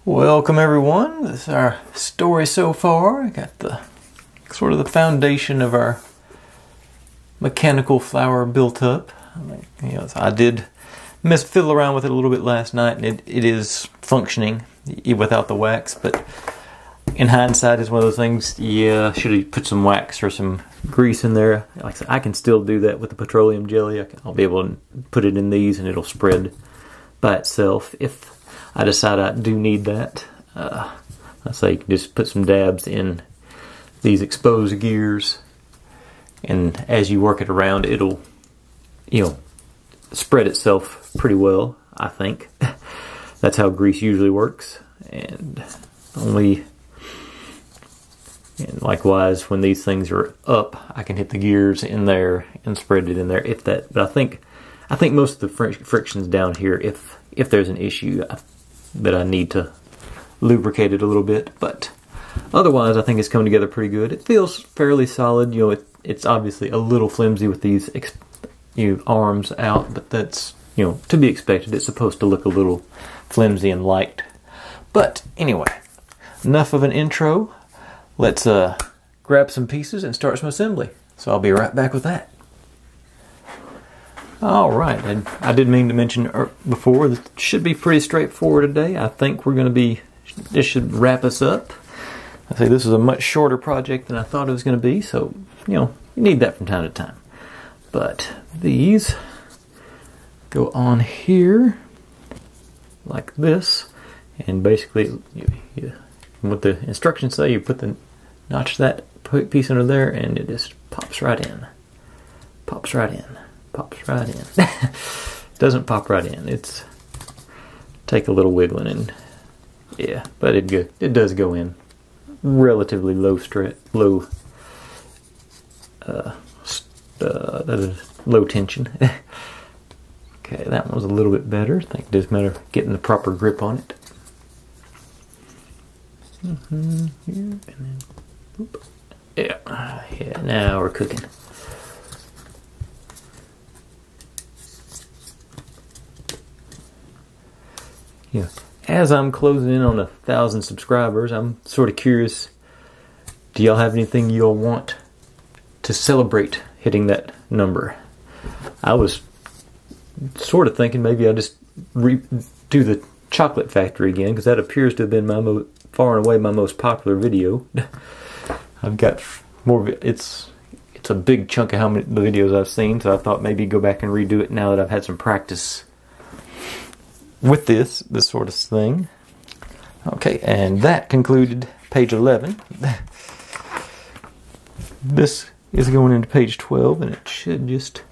Welcome everyone. This is our story so far. I got the sort of the foundation of our mechanical flower built up. I did fiddle around with it a little bit last night, and it is functioning without the wax. But in hindsight, it's one of those things. Yeah, should have put some wax or some grease in there. Like I said, I can still do that with the petroleum jelly. I'll be able to put it in these, and it'll spread by itself if I decide I do need that. I say you can just put some dabs in these exposed gears, and as you work it around, it'll, spread itself pretty well, I think. That's how grease usually works. And likewise, when these things are up, I can hit the gears in there and spread it in there if that. But I think most of the friction's down here if there's an issue that I need to lubricate it a little bit, but otherwise I think it's coming together pretty good. It feels fairly solid. It's obviously a little flimsy with these arms out, but that's to be expected. It's supposed to look a little flimsy and light. But anyway, enough of an intro. Let's grab some pieces and start some assembly. So I'll be right back with that. Alright, and I did mean to mention before, this should be pretty straightforward today. I think this should wrap us up. I say this is a much shorter project than I thought it was going to be, so, you need that from time to time. But these go on here, like this, and basically, what the instructions say, you notch that piece under there, and it just pops right in. Pops right in. Pops right in. Doesn't pop right in. It's take a little wiggling and yeah, but it does go in relatively low tension. Okay, that one was a little bit better. I think it does matter getting the proper grip on it. Here and then, whoop. Yeah. Now we're cooking. As I'm closing in on 1,000 subscribers, I'm sort of curious, do y'all have anything y'all want to celebrate hitting that number? I was sort of thinking maybe I'll just do the chocolate factory again, because that appears to have been far and away my most popular video. I've got more, it's a big chunk of how many the videos I've seen, so I thought maybe go back and redo it now that I've had some practice with this sort of thing. Okay, and that concluded page 11. This is going into page 12, and it should just,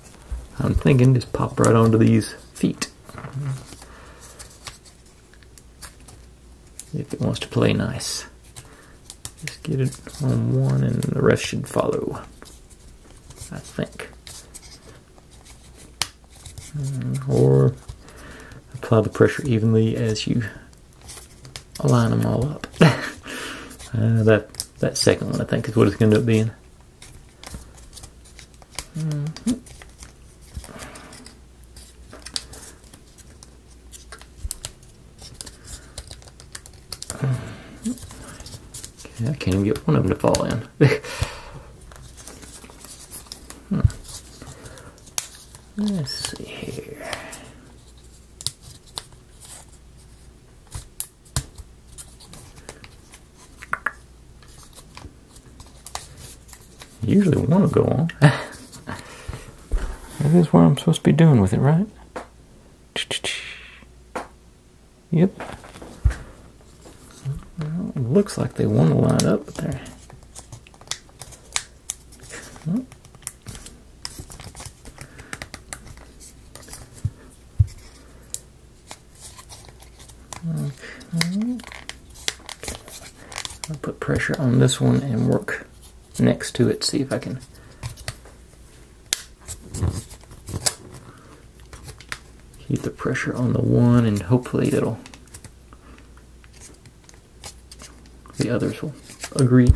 I'm thinking, just pop right onto these feet. If it wants to play nice. Just get it on one, and the rest should follow, I think. Or apply the pressure evenly as you align them all up. That second one, I think, is what it's going to end up being. Okay, I can't even get one of them to fall in. Let's see here. Usually one will go on. That is what I'm supposed to be doing with it, right? Yep. Well, it looks like they want to line up there. Okay. I'll put pressure on this one and work next to it, see if I can keep the pressure on the one, and hopefully the others will agree.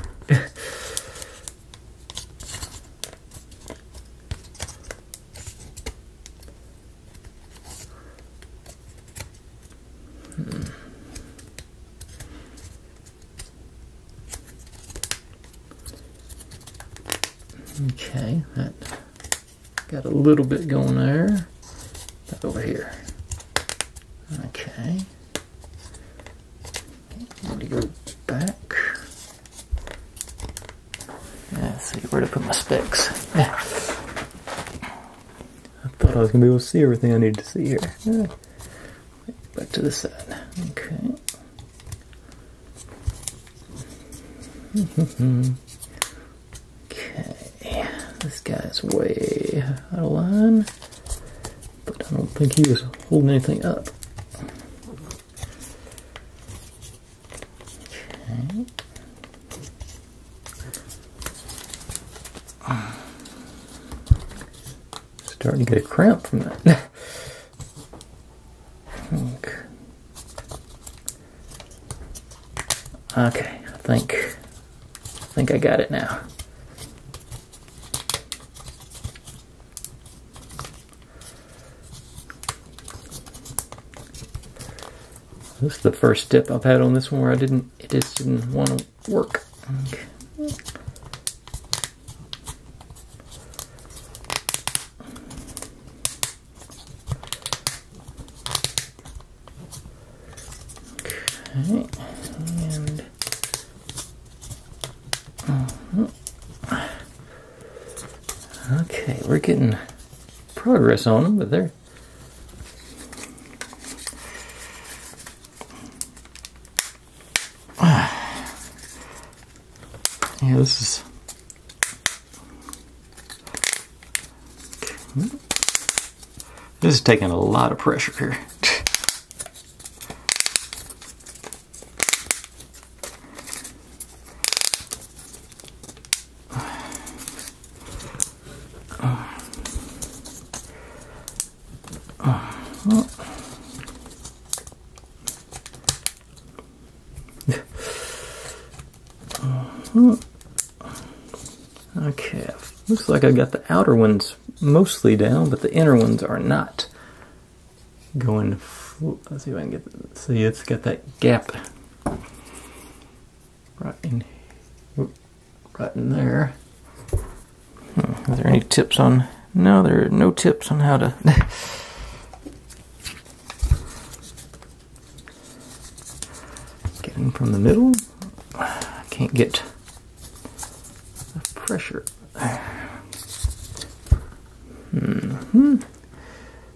Okay, that got a little bit going there. Back over here. Okay. Need to go back. Let's see where to put my specs. I thought I was going to be able to see everything I needed to see here. Back to this side. Okay. Okay. This guy's way out of line, but I don't think he was holding anything up. Okay. Starting to get a cramp from that. Okay, I think I got it now. This is the first step I've had on this one where it just didn't want to work. Okay. Okay, and okay, we're getting progress on them, but they're yeah, this is okay. This is taking a lot of pressure here. Okay, looks like I got the outer ones mostly down, but the inner ones are not going. Let's see if I can get. See, it's got that gap right in there. Is there any tips on? No, there are no tips on how to. Get in from the middle. I can't get the pressure.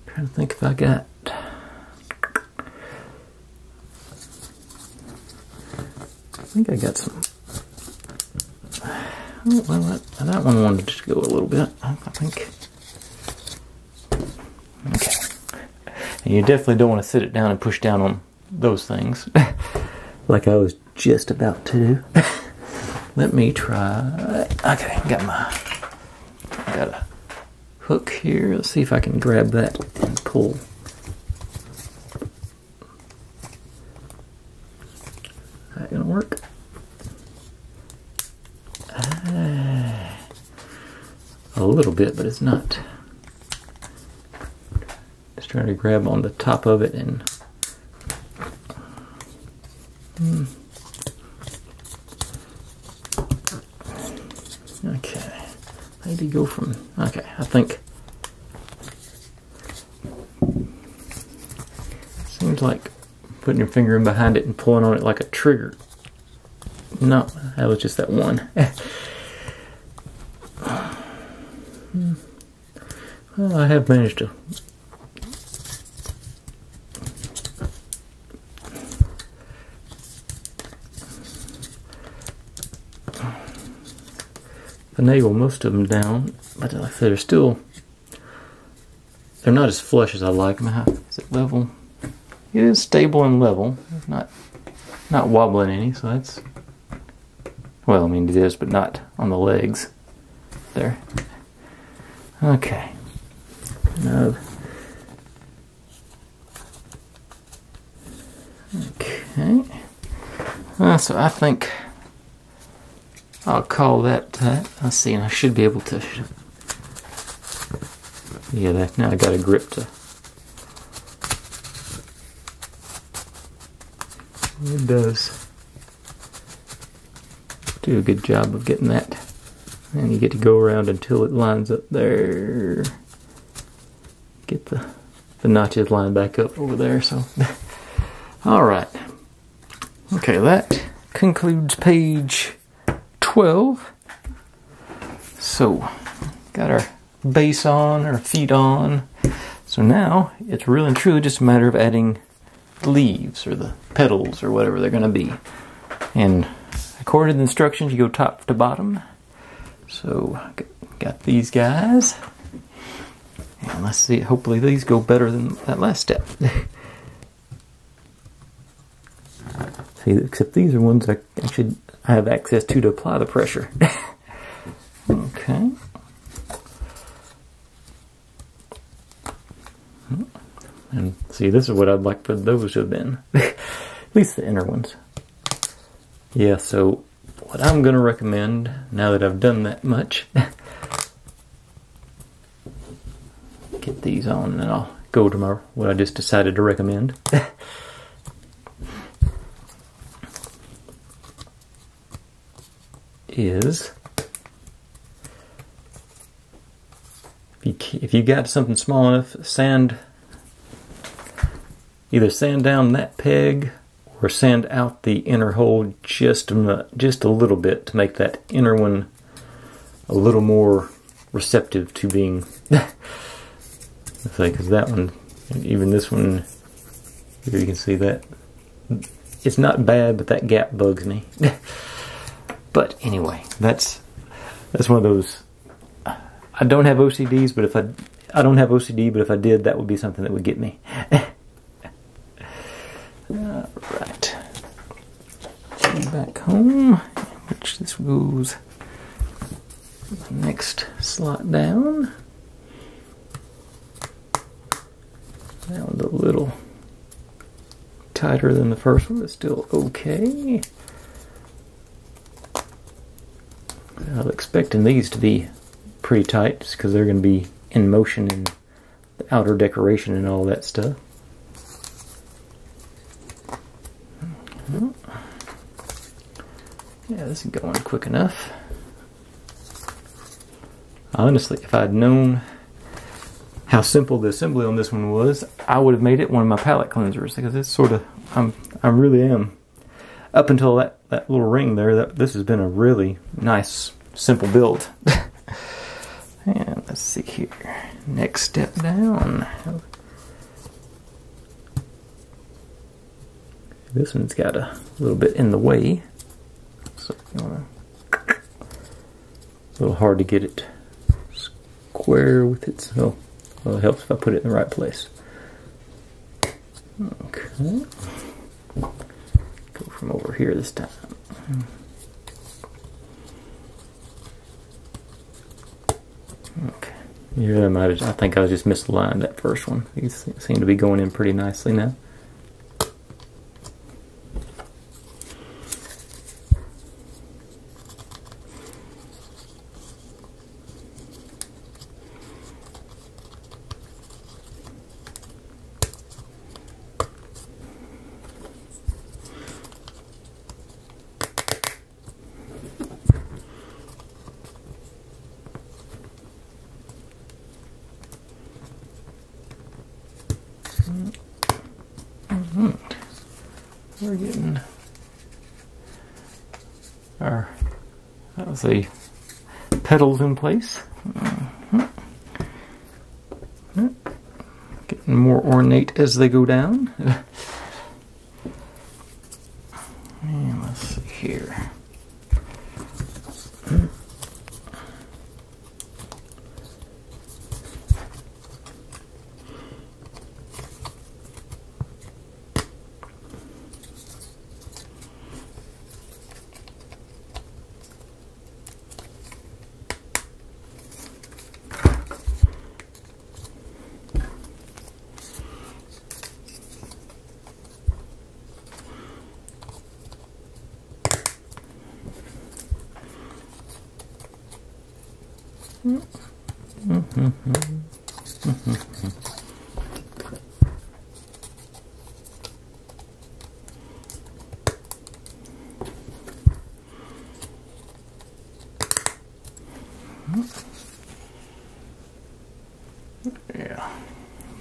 Trying to think if I got. I think I got some. Oh, well, that one wanted to go a little bit. I think. Okay. And you definitely don't want to sit it down and push down on those things, like I was just about to do. Let me try. Okay, got a hook here. Let's see if I can grab that and pull. Is that gonna work? A little bit, but it's not. Just trying to grab on the top of it and. Okay, maybe go from. Okay, I think. Seems like putting your finger in behind it and pulling on it like a trigger. No, that was just that one. Well, I have managed to. Finagle most of them down, but like I said, they're not as flush as I like them. Is it level? It is stable and level. It's not wobbling any, so that's. Well, I mean it is, but not on the legs. There. Okay. No. Okay. So I think I'll call that. Let's see, and I should be able to. Yeah, now I got a grip to. It does do a good job of getting that And you get to go around until it lines up there. Get the notches lined back up over there. So, alright. Okay, that concludes page 12. So, got our base on, our feet on. So now, it's really and truly just a matter of adding the leaves or the petals or whatever they're going to be. And according to the instructions, you go top to bottom. So, got these guys. And let's see, hopefully these go better than that last step. See, except these are ones I actually have access to apply the pressure. Okay. And see, this is what I'd like for those to have been. At least the inner ones. Yeah, so what I'm going to recommend, now that I've done that much, get these on and then I'll go to what I just decided to recommend. Is if you got something small enough, either sand down that peg or sand out the inner hole just a little bit to make that inner one a little more receptive to being because that one, even this one here, you can see that it's not bad, but that gap bugs me. But anyway, that's one of those. I don't have OCDs, but I don't have OCD, but if I did, that would be something that would get me. All right, back home, which this goes the next slot down. That one's a little tighter than the first one, but still okay. I was expecting these to be pretty tight just because they're going to be in motion and the outer decoration and all that stuff. Yeah, this is going quick enough. Honestly, if I'd known how simple the assembly on this one was, I would have made it one of my palette cleansers because it's sort of, I really am. Up until that little ring there, this has been a really nice, simple build. And let's see here. Next step down. This one's got a little bit in the way. So you wanna, a little hard to get it square with its, well, it helps if I put it in the right place. Okay. Go from over here this time. Okay. Yeah, I think I just misaligned that first one. These seem to be going in pretty nicely now. We're getting our, let's see, petals in place. Getting more ornate as they go down. And let's see here.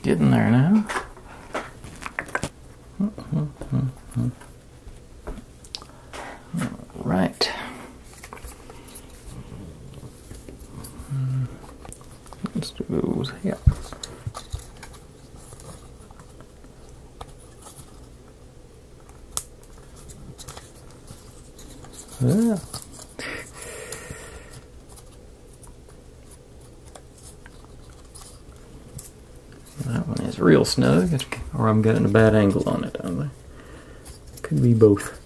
Getting there now. All right. Let's do those. Yeah. Yeah. That one is real snug, or I'm getting a bad angle on it, don't I? Could be both.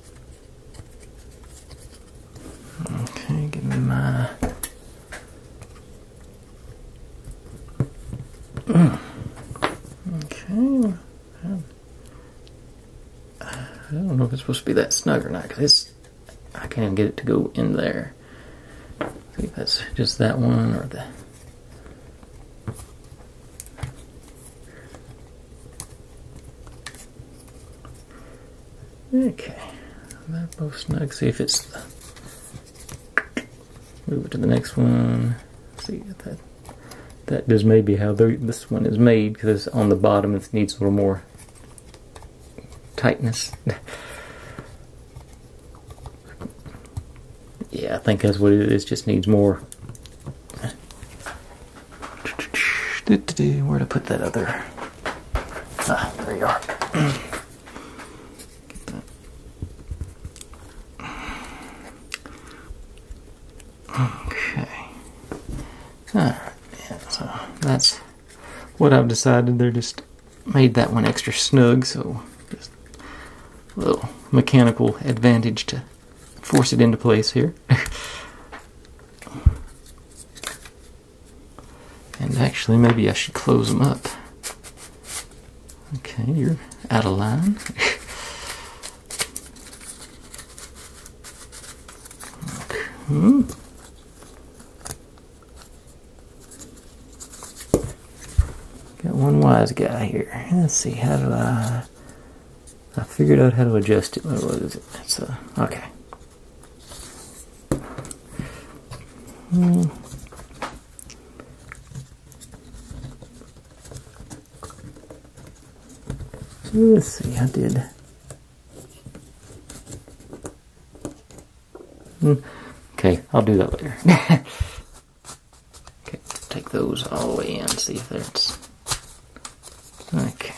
Okay, give me my... Okay. I don't know if it's supposed to be that snug or not, because I can't get it to go in there. See if that's just that one or the... Okay, they're both snug. See if it's... Move it to the next one. See if that is maybe how this one is made, because on the bottom it needs a little more tightness. Yeah, I think that's what it is. Just needs more. Where'd I put that other? Ah, there you are. Okay. Alright, yeah, so that's what I've decided. They're just made that one extra snug, so just a little mechanical advantage to force it into place here. And actually, maybe I should close them up. Okay, you're out of line. Okay. Got one wise guy here. Let's see, how do I figured out how to adjust it. What is it? It's okay. Let's see, I did. Okay, I'll do that later. Okay, take those all the way in, see if that's... Okay.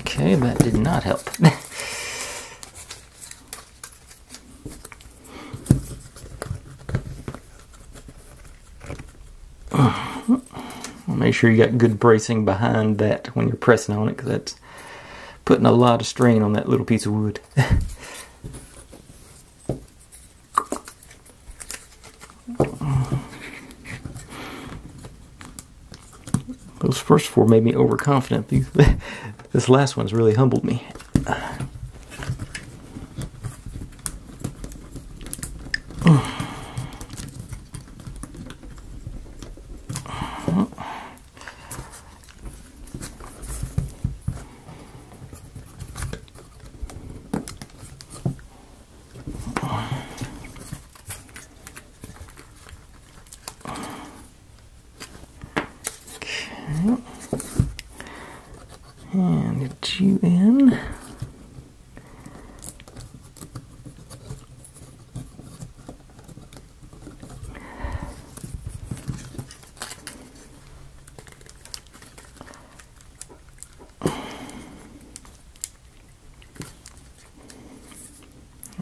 Okay, that did not help. Make sure you got good bracing behind that when you're pressing on it, because that's putting a lot of strain on that little piece of wood. Those first four made me overconfident. This last one's really humbled me. And get you in.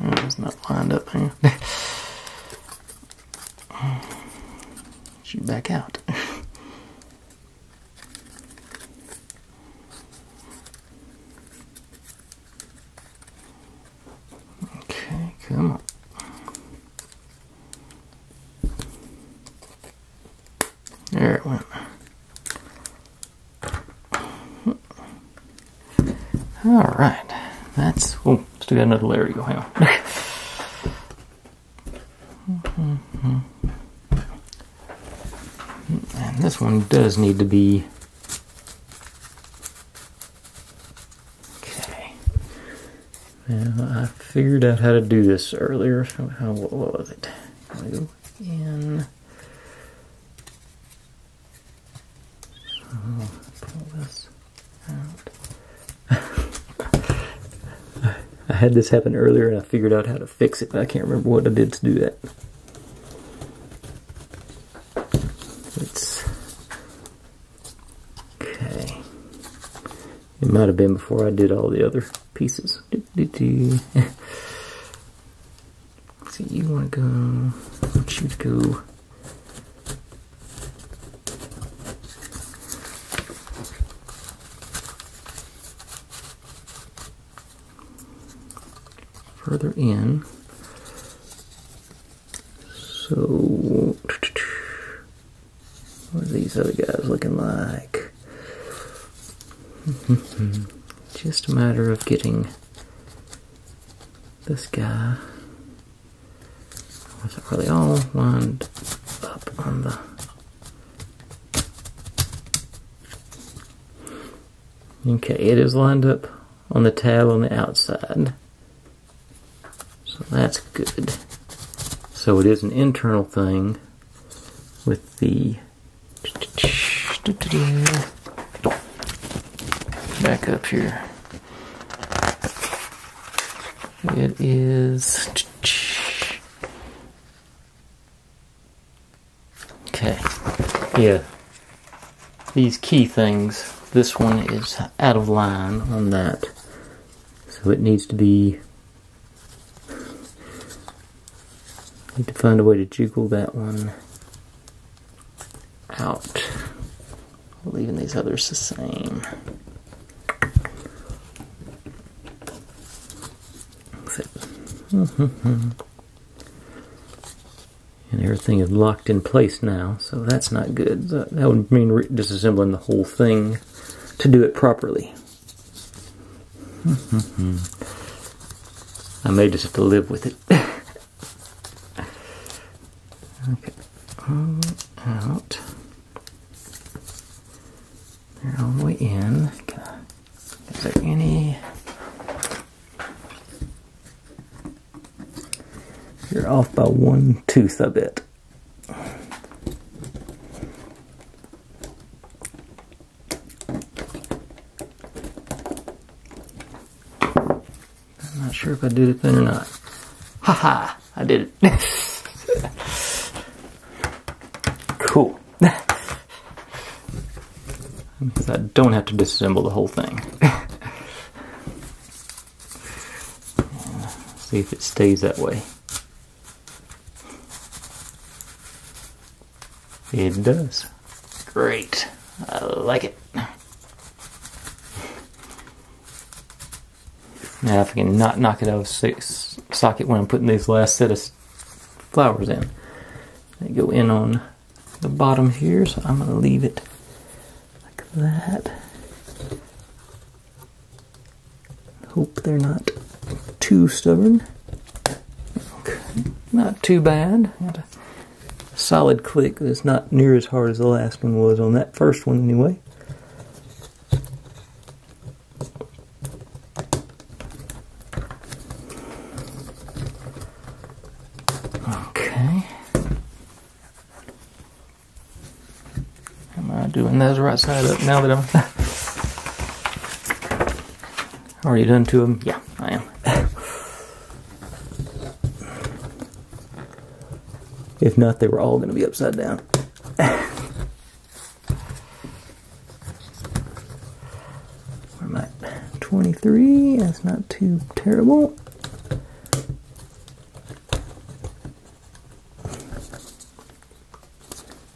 Oh, it's not lined up here. Shoot back out. Come on. There it went. Alright. That's... Oh, still got another layer to go. Hang on. And this one does need to be Now, I figured out how to do this earlier. So what was it? I'm gonna go in. So pull this out. I had this happen earlier and I figured out how to fix it, but I can't remember what I did to do that. Okay. It might have been before I did all the other pieces. So you want to go, I want you to go further in. So what are these other guys looking like? Just a matter of getting this guy. Was it really all lined up on the... Okay, it is lined up on the tab on the outside. So that's good. So it is an internal thing with the... Back up here. It is... Okay, yeah, these key things, this one is out of line on that, so it needs to be, need to find a way to jiggle that one out, leaving these others the same. And everything is locked in place now, so that's not good. That would mean disassembling the whole thing to do it properly. I may just have to live with it. Okay, out. They're all the way in. Is there any... You're off by 1 tooth, I bet. I'm not sure if I did it then or not. Haha! I did it. Cool. Because I don't have to disassemble the whole thing. See if it stays that way. It does. Great. I like it. Now if I can not knock it out of socket when I'm putting these last set of flowers in. They go in on the bottom here, so I'm going to leave it like that. Hope they're not too stubborn. Okay. Not too bad. Got a solid click that's not near as hard as the last one was on that first one anyway. Okay. Am I doing those right side up now that I'm already done to them? Yeah, I am. If not, they were all going to be upside down. Where am I? 23. That's not too terrible.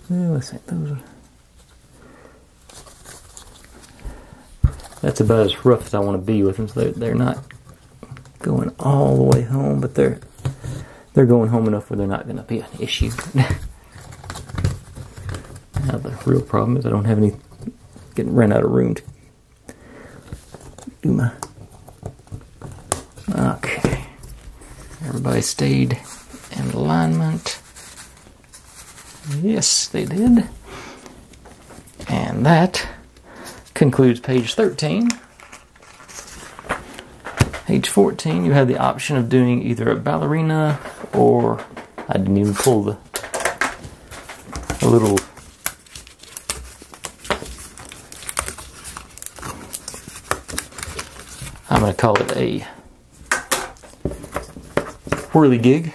Let's see. That's about as rough as I want to be with them. So they're not going all the way home, but they're going home enough where they're not going to be an issue. Now the real problem is I don't have any, ran out of room to do my... Okay. Everybody stayed in alignment. Yes, they did. And that concludes page 13. Page 14, you have the option of doing either a ballerina or I didn't even pull a little I'm going to call it a whirligig.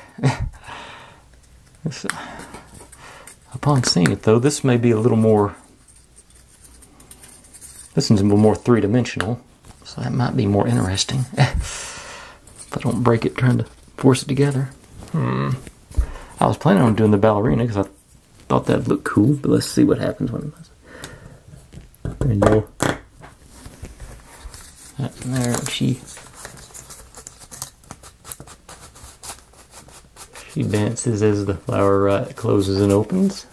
Upon seeing it though, this may be a little more, this one's a little more three-dimensional, so that might be more interesting. If I don't break it trying to force it together. I was planning on doing the ballerina because I thought that'd look cool, but let's see what happens when it does. There you go. There, she dances as the flower closes and opens.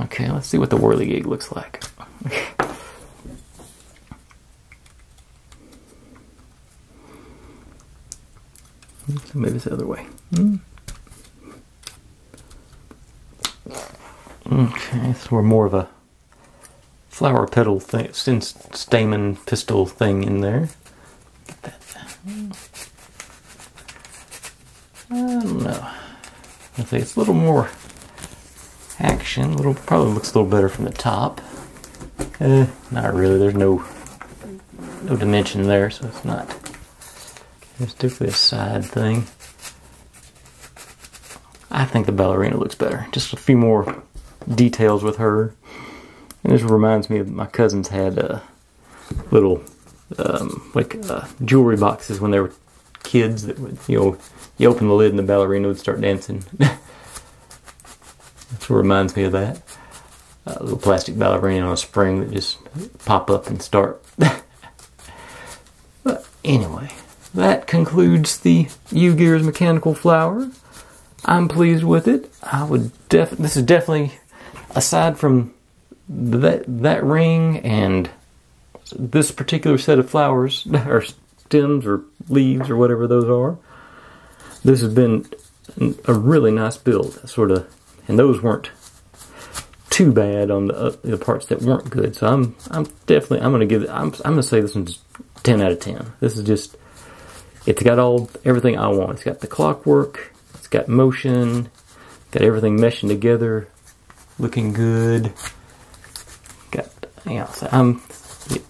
Okay, let's see what the whirligig looks like. Maybe it's the other way. Okay, so we're more of a flower petal thing, stamen pistil thing in there. Get that. I don't know. I think it's a little more action. Probably looks a little better from the top. Not really. There's no dimension there, so it's not. It's definitely a side thing. I think the ballerina looks better. Just a few more details with her. And this reminds me of my cousins had little jewelry boxes when they were kids that would, you open the lid and the ballerina would start dancing. That's what reminds me of that. A little plastic ballerina on a spring that just pop up and start. But anyway, that concludes the UGears mechanical flower. I'm pleased with it. This is definitely, aside from that ring and this particular set of flowers, or stems or leaves or whatever those are, this has been a really nice build. And those weren't too bad on the parts that weren't good. So I'm gonna say this one's 10 out of 10. This is just, it's got everything I want. It's got the clockwork, it's got motion, got everything meshing together, looking good. So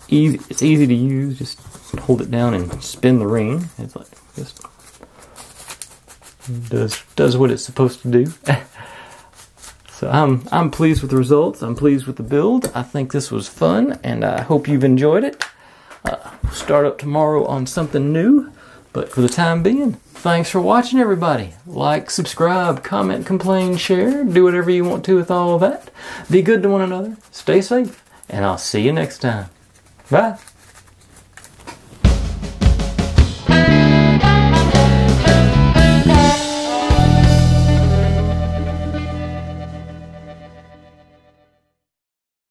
it's easy to use. Just hold it down and spin the ring. It's like does what it's supposed to do. So I'm pleased with the results. I'm pleased with the build. I think this was fun, and I hope you've enjoyed it. We'll start up tomorrow on something new, but for the time being, thanks for watching, everybody. Like, subscribe, comment, complain, share, do whatever you want to with all of that. Be good to one another. Stay safe, and I'll see you next time. Bye.